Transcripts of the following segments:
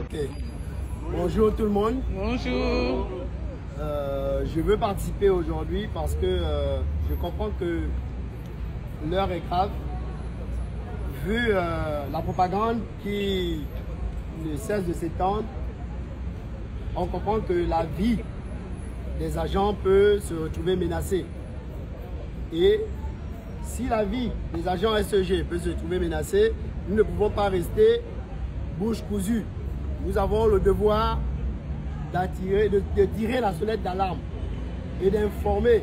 Ok. Bonjour tout le monde. Bonjour. Je veux participer aujourd'hui parce que je comprends que l'heure est grave. Vu la propagande qui ne cesse de s'étendre, on comprend que la vie des agents peut se retrouver menacée. Et si la vie des agents SEG peut se trouver menacée, nous ne pouvons pas rester bouche cousue. Nous avons le devoir de tirer la sonnette d'alarme et d'informer.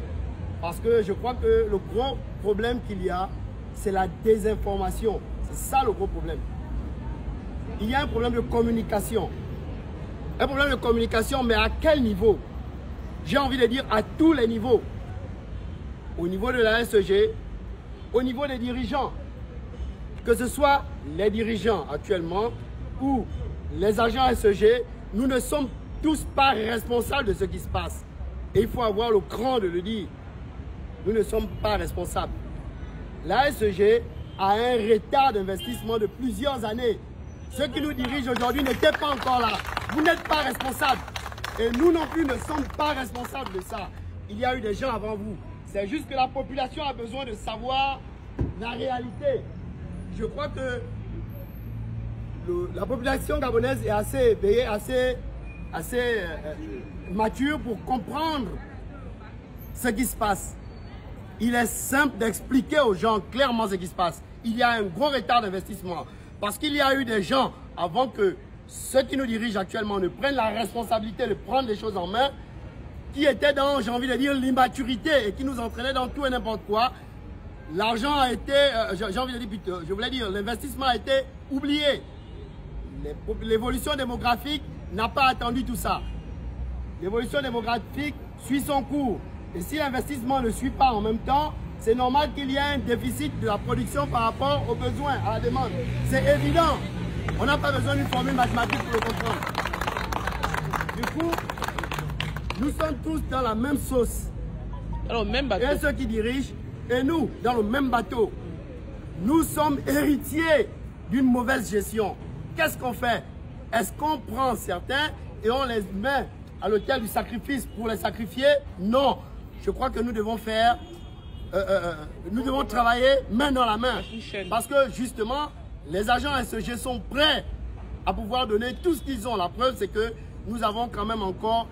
Parce que je crois que le gros problème qu'il y a, c'est la désinformation. C'est ça le gros problème. Il y a un problème de communication. Un problème de communication, mais à quel niveau? J'ai envie de dire à tous les niveaux. Au niveau de la SEG, au niveau des dirigeants. Que ce soit les dirigeants actuellement ou les agents SEG, nous ne sommes tous pas responsables de ce qui se passe. Et il faut avoir le cran de le dire. Nous ne sommes pas responsables. La SEG a un retard d'investissement de plusieurs années. Ceux qui nous dirigent aujourd'hui n'étaient pas encore là. Vous n'êtes pas responsables. Et nous non plus ne sommes pas responsables de ça. Il y a eu des gens avant vous. C'est juste que la population a besoin de savoir la réalité. Je crois que la population gabonaise est assez éveillée, assez mature pour comprendre ce qui se passe. Il est simple d'expliquer aux gens clairement ce qui se passe. Il y a un gros retard d'investissement. Parce qu'il y a eu des gens, avant que ceux qui nous dirigent actuellement ne prennent la responsabilité de prendre les choses en main, qui étaient dans, j'ai envie de dire, l'immaturité et qui nous entraînaient dans tout et n'importe quoi. L'argent a été, j'ai envie de dire plutôt, je voulais dire, l'investissement a été oublié. L'évolution démographique n'a pas attendu tout ça. L'évolution démographique suit son cours. Et si l'investissement ne suit pas en même temps, c'est normal qu'il y ait un déficit de la production par rapport aux besoins, à la demande. C'est évident. On n'a pas besoin d'une formule mathématique pour le comprendre. Du coup, nous sommes tous dans la même sauce. Dans le même bateau. Et ceux qui dirigent, et nous, dans le même bateau. Nous sommes héritiers d'une mauvaise gestion. Qu'est-ce qu'on fait? Est-ce qu'on prend certains et on les met à l'autel du sacrifice pour les sacrifier? Non. Je crois que nous devons faire... nous devons travailler main dans la main. Parce que justement, les agents SEG sont prêts à pouvoir donner tout ce qu'ils ont. La preuve, c'est que nous avons quand même encore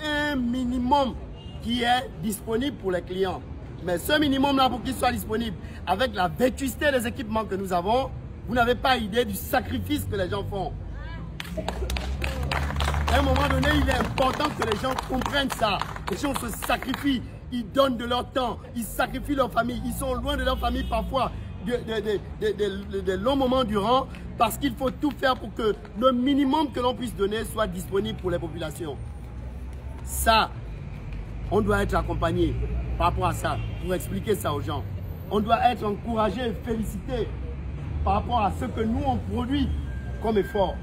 un minimum qui est disponible pour les clients. Mais ce minimum-là, pour qu'il soit disponible, avec la vétusté des équipements que nous avons, vous n'avez pas idée du sacrifice que les gens font. À un moment donné, il est important que les gens comprennent ça. Les gens se sacrifient, ils donnent de leur temps, ils sacrifient leur famille, ils sont loin de leur famille parfois de longs moments durant parce qu'il faut tout faire pour que le minimum que l'on puisse donner soit disponible pour les populations. Ça, on doit être accompagné par rapport à ça, pour expliquer ça aux gens. On doit être encouragé et félicité par rapport à ce que nous on produit comme effort.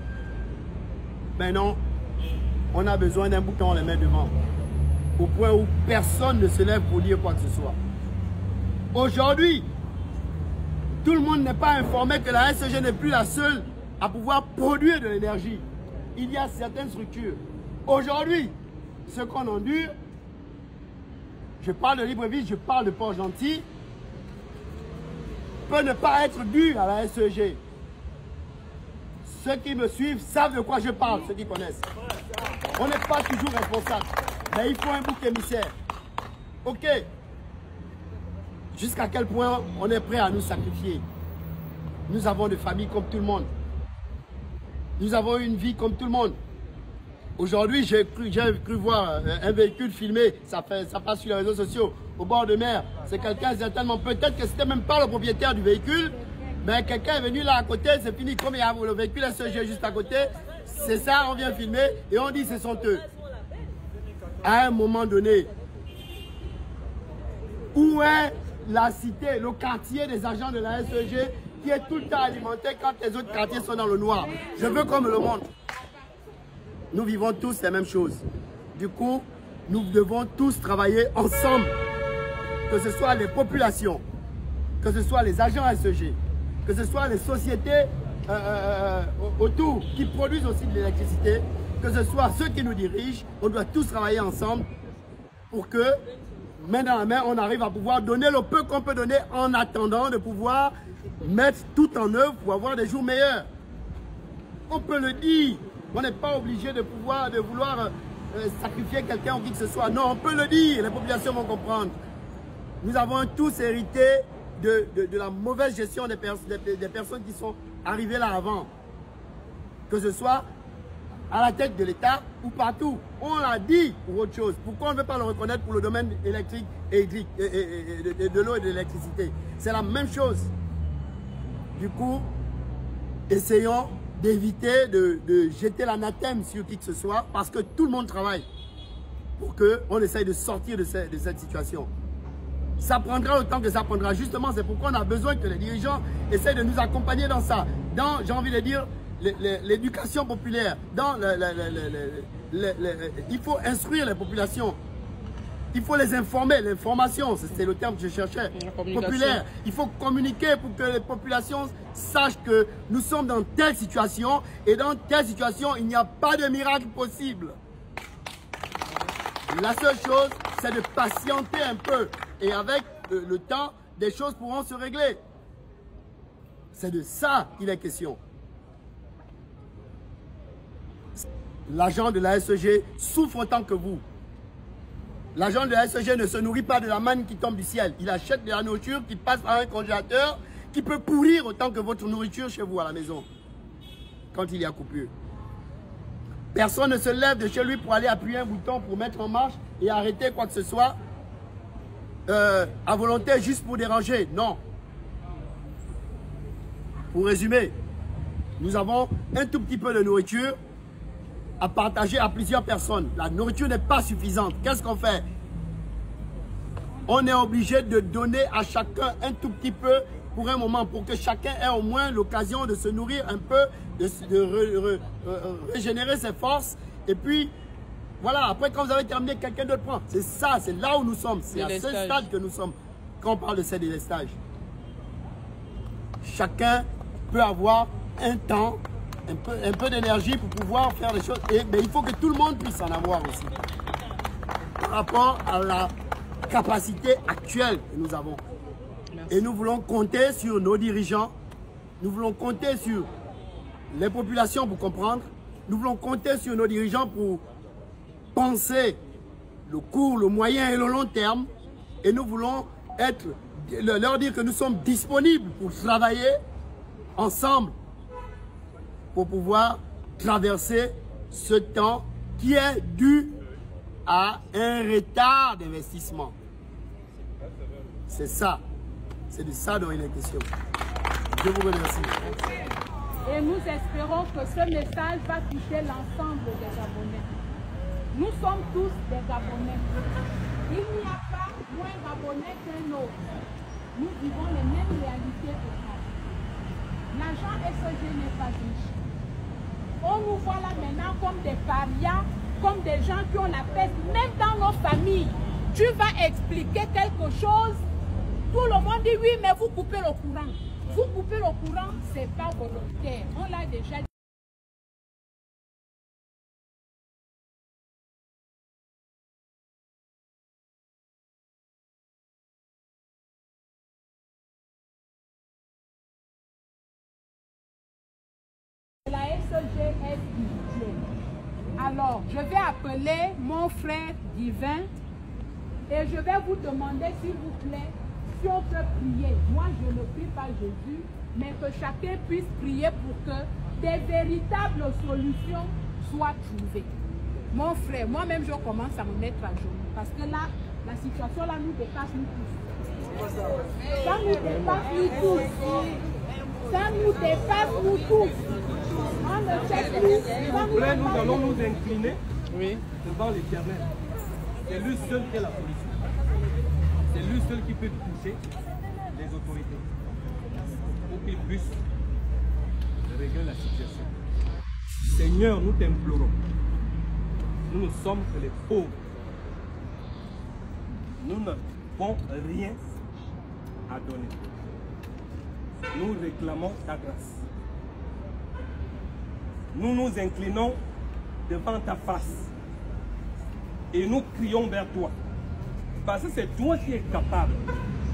Maintenant, on a besoin d'un bouton, on les met devant. Au point où personne ne se lève pour dire quoi que ce soit. Aujourd'hui, tout le monde n'est pas informé que la SEG n'est plus la seule à pouvoir produire de l'énergie. Il y a certaines structures. Aujourd'hui, ce qu'on endure, je parle de Libreville, je parle de Port-Gentil, peut ne pas être dû à la SEG. Ceux qui me suivent savent de quoi je parle, ceux qui connaissent. On n'est pas toujours responsable, mais il faut un bouc émissaire. Ok. Jusqu'à quel point on est prêt à nous sacrifier? Nous avons des familles comme tout le monde. Nous avons une vie comme tout le monde. Aujourd'hui, j'ai cru voir un véhicule filmé, ça passe sur les réseaux sociaux, au bord de mer. C'est quelqu'un, certainement, peut-être que c'était même pas le propriétaire du véhicule, mais quelqu'un est venu là à côté, c'est fini, comme il y a le véhicule SEG juste à côté, c'est ça, on vient filmer et on dit c'est sont eux. À un moment donné, où est la cité, le quartier des agents de la SEG qui est tout le temps alimenté quand les autres quartiers sont dans le noir? Je veux qu'on me le montre. Nous vivons tous les mêmes choses. Du coup, nous devons tous travailler ensemble. Que ce soit les populations, que ce soit les agents SEG, que ce soit les sociétés autour qui produisent aussi de l'électricité, que ce soit ceux qui nous dirigent, on doit tous travailler ensemble pour que, main dans la main, on arrive à pouvoir donner le peu qu'on peut donner en attendant de pouvoir mettre tout en œuvre pour avoir des jours meilleurs. On peut le dire, on n'est pas obligé de vouloir sacrifier quelqu'un ou qui que ce soit. Non, on peut le dire, les populations vont comprendre. Nous avons tous hérité de la mauvaise gestion des personnes qui sont arrivées là avant. Que ce soit à la tête de l'État ou partout. On l'a dit pour autre chose. Pourquoi on ne veut pas le reconnaître pour le domaine électrique et de l'eau et de l'électricité? C'est la même chose. Du coup, essayons d'éviter de jeter l'anathème sur qui que ce soit parce que tout le monde travaille pour qu'on essaye de sortir de cette situation. Ça prendra le temps que ça prendra. Justement, c'est pourquoi on a besoin que les dirigeants essayent de nous accompagner dans ça. Dans, j'ai envie de dire, l'éducation populaire. Dans il faut instruire les populations. Il faut les informer. L'information, c'est le terme que je cherchais. Populaire. Il faut communiquer pour que les populations sachent que nous sommes dans telle situation. Et dans telle situation, il n'y a pas de miracle possible. La seule chose, c'est de patienter un peu. Et avec le temps, des choses pourront se régler. C'est de ça qu'il est question. L'agent de la SEG souffre autant que vous. L'agent de la SEG ne se nourrit pas de la manne qui tombe du ciel. Il achète de la nourriture qui passe par un congélateur qui peut pourrir autant que votre nourriture chez vous à la maison. Quand il y a coupure. Personne ne se lève de chez lui pour aller appuyer un bouton pour mettre en marche et arrêter quoi que ce soit à volonté juste pour déranger. Non. Pour résumer, nous avons un tout petit peu de nourriture à partager à plusieurs personnes. La nourriture n'est pas suffisante. Qu'est-ce qu'on fait? On est obligé de donner à chacun un tout petit peu pour un moment, pour que chacun ait au moins l'occasion de se nourrir un peu, de régénérer ses forces. Et puis, voilà, après quand vous avez terminé, quelqu'un d'autre prend. C'est ça, c'est là où nous sommes. C'est à ce stade que nous sommes quand on parle de ces délestages. Chacun peut avoir un temps, un peu d'énergie pour pouvoir faire les choses. Mais il faut que tout le monde puisse en avoir aussi. Par rapport à la capacité actuelle que nous avons. Merci. Et nous voulons compter sur nos dirigeants. Nous voulons compter sur les populations pour comprendre. Nous voulons compter sur nos dirigeants pour penser le court, le moyen et le long terme. Et nous voulons leur dire que nous sommes disponibles pour travailler ensemble pour pouvoir traverser ce temps qui est dû à un retard d'investissement. C'est ça. C'est de ça dont il est question. Je vous remercie. Et nous espérons que ce message va toucher l'ensemble des Gabonais. Nous sommes tous des Gabonais. Il n'y a pas moins Gabonais qu'un autre. Nous vivons les mêmes réalités que nous. L'agent SEG n'est pas riche. On nous voit là maintenant comme des parias, comme des gens qui ont la peste, même dans nos familles. Tu vas expliquer quelque chose, tout le monde dit oui, mais vous coupez le courant. Vous coupez le courant, ce n'est pas volontaire. On l'a déjà dit. La SEG est budget. Alors, je vais appeler mon frère divin et je vais vous demander, s'il vous plaît, si on peut prier. Moi, je ne prie pas Jésus, mais que chacun puisse prier pour que des véritables solutions soient trouvées. Mon frère, moi-même, je commence à me mettre à genoux parce que là, la situation là nous dépasse nous tous. Ça nous dépasse nous tous. Ça nous dépasse nous tous. On ne sait plus. Nous allons nous incliner devant l'Éternel. C'est lui seul qui est la solution. C'est lui seul qui peut toucher les autorités pour qu'ils puissent régler la situation. Seigneur, nous t'implorons. Nous ne sommes que les pauvres. Nous n'avons rien à donner. Nous réclamons ta grâce. nous nous inclinons devant ta face et nous crions vers toi. Parce que c'est toi qui es capable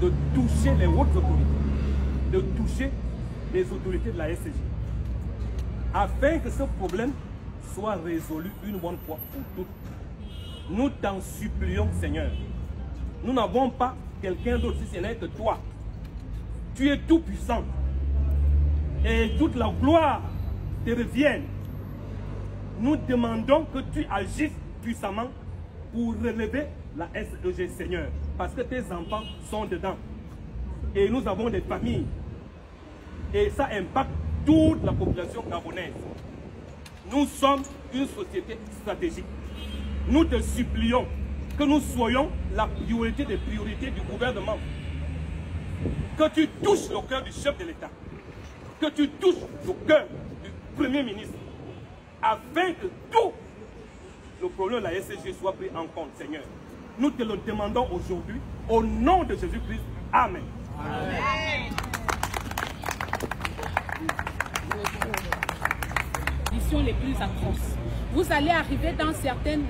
de toucher les hautes autorités, de toucher les autorités de la SCJ, afin que ce problème soit résolu une bonne fois pour toutes. Nous t'en supplions, Seigneur. Nous n'avons pas quelqu'un d'autre si ce n'est que toi. Tu es tout puissant. Et toute la gloire te revienne. Nous demandons que tu agisses puissamment pour relever la SEG, Seigneur. Parce que tes enfants sont dedans. Et nous avons des familles. Et ça impacte toute la population gabonaise. Nous sommes une société stratégique. Nous te supplions que nous soyons la priorité des priorités du gouvernement. Que tu touches le cœur du chef de l'État. Que tu touches le cœur du Premier ministre. Afin que tout le problème de la SCG soit pris en compte, Seigneur. Nous te le demandons aujourd'hui au nom de Jésus-Christ. Amen. Amen. Les plus atroces. Vous allez arriver dans certaines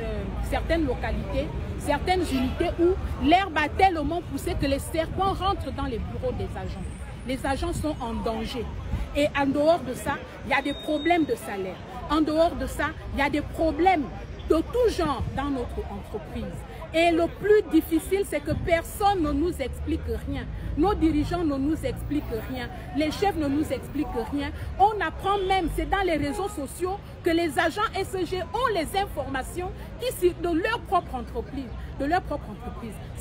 localités, certaines unités où l'herbe a tellement poussé que les serpents rentrent dans les bureaux des agents. Les agents sont en danger. Et en dehors de ça, il y a des problèmes de salaire. En dehors de ça, il y a des problèmes de tout genre dans notre entreprise. Et le plus difficile, c'est que personne ne nous explique rien. Nos dirigeants ne nous expliquent rien. Les chefs ne nous expliquent rien. On apprend même, c'est dans les réseaux sociaux, que les agents SEG ont les informations de leur propre entreprise.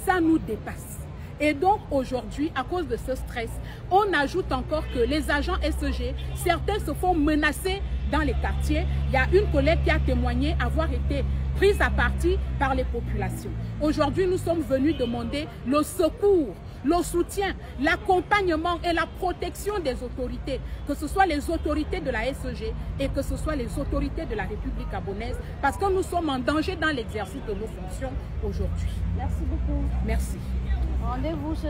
Ça nous dépasse. Et donc aujourd'hui, à cause de ce stress, on ajoute encore que les agents SEG, certains se font menacer dans les quartiers. Il y a une collègue qui a témoigné avoir été prise à partie par les populations. Aujourd'hui, nous sommes venus demander le secours, le soutien, l'accompagnement et la protection des autorités, que ce soit les autorités de la SEG et que ce soit les autorités de la République gabonaise, parce que nous sommes en danger dans l'exercice de nos fonctions aujourd'hui. Merci beaucoup. Merci. Rendez-vous ce